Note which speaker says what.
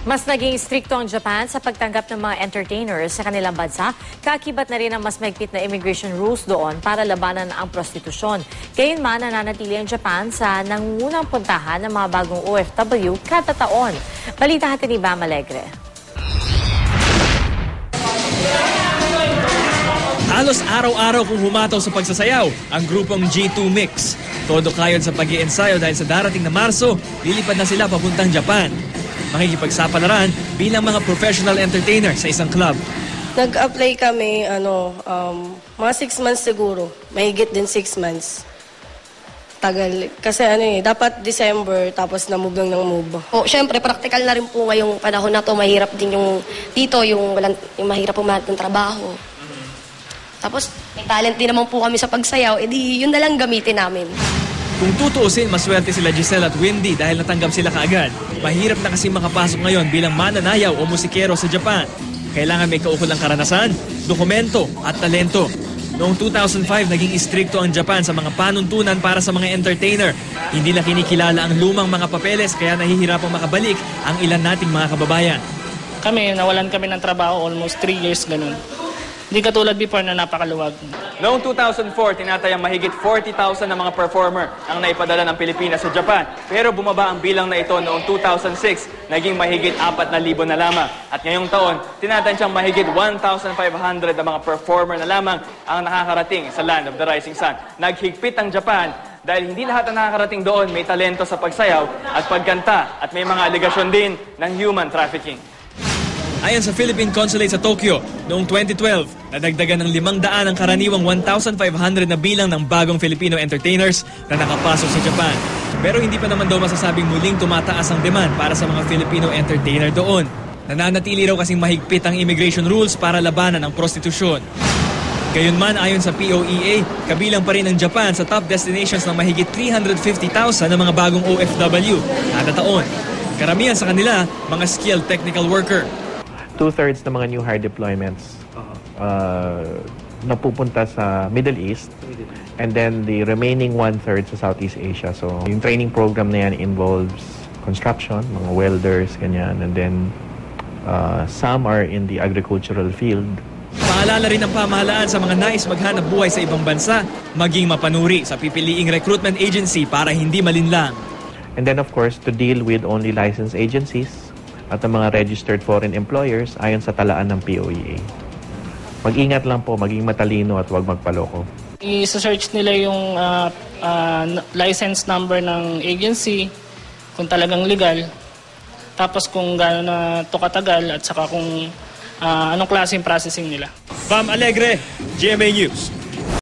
Speaker 1: Mas naging strikto ang Japan sa pagtanggap ng mga entertainers sa kanilang bansa. Kakibat na rin ang mas mahigpit na immigration rules doon para labanan ang prostitusyon. Gayunman, nananatili ang Japan sa nangungunang puntahan ng mga bagong OFW kada taon. Balita natin ni Bam Alegre.
Speaker 2: Halos araw-araw kung humataw sa pagsasayaw ang grupong G2 Mix. Todo kayod sa pag-iensayo dahil sa darating na Marso, lilipad na sila papuntang Japan. Makikipagsapalaran bilang mga professional entertainer sa isang club.
Speaker 3: Nag-apply kami, mga 6 months siguro. Mahigit din 6 months. Tagal. Kasi dapat December, tapos na-move lang ng move.
Speaker 4: Siyempre, practical na rin po ngayong panahon na to. Mahirap din yung dito, yung mahirap pumahat ng trabaho. Tapos, may talent din naman po kami sa pagsayaw, edi yun na lang gamitin namin.
Speaker 2: Kung tutuusin, maswerte sila Giselle at Wendy dahil natanggap sila kaagad. Mahirap na kasi makapasok ngayon bilang mananayaw o musikero sa Japan. Kailangan may kaukulang karanasan, dokumento at talento. Noong 2005, naging istrikto ang Japan sa mga panuntunan para sa mga entertainer. Hindi na kinikilala ang lumang mga papeles kaya nahihirapang makabalik ang ilan nating mga kababayan.
Speaker 5: Nawalan kami ng trabaho almost 3 years, ganun. Hindi katulad before na napakaluwag.
Speaker 6: Noong 2004, tinatayang mahigit 40,000 na mga performer ang naipadala ng Pilipinas sa Japan. Pero bumaba ang bilang na ito noong 2006, naging mahigit 4,000 na lamang. At ngayong taon, tinatayang mahigit 1,500 na mga performer na lamang ang nakakarating sa Land of the Rising Sun. Naghigpit ang Japan dahil hindi lahat ang nakakarating doon may talento sa pagsayaw at pagkanta at may mga aligasyon din ng human trafficking.
Speaker 2: Ayon sa Philippine Consulate sa Tokyo, noong 2012, nadagdagan ng 500 ang karaniwang 1,500 na bilang ng bagong Filipino entertainers na nakapasok sa Japan. Pero hindi pa naman daw masasabing muling tumataas ang demand para sa mga Filipino entertainer doon. Nananatili raw kasing mahigpit ang immigration rules para labanan ang prostitusyon. Gayunman, ayon sa POEA, kabilang pa rin ang Japan sa top destinations ng mahigit 350,000 na mga bagong OFW kada taon. Karamihan sa kanila, mga skilled technical worker.
Speaker 7: 2/3 ng mga new hire deployments napupunta sa Middle East, and then the remaining 1/3 sa Southeast Asia. So yung training program na yan involves construction, mga welders, ganyan, and then some are in the agricultural field.
Speaker 2: Paalala rin ng pamahalaan sa mga nais maghanap buhay sa ibang bansa, maging mapanuri sa pipiliing recruitment agency para hindi malinlang.
Speaker 7: And then of course, to deal with only licensed agencies at ang mga registered foreign employers ayon sa talaan ng POEA. Mag-ingat lang po, maging matalino at huwag magpaloko.
Speaker 5: I-search nila yung license number ng agency, kung talagang legal, tapos kung gaano na ito katagal at saka kung anong klaseng processing nila.
Speaker 2: Bam Alegre, GMA News.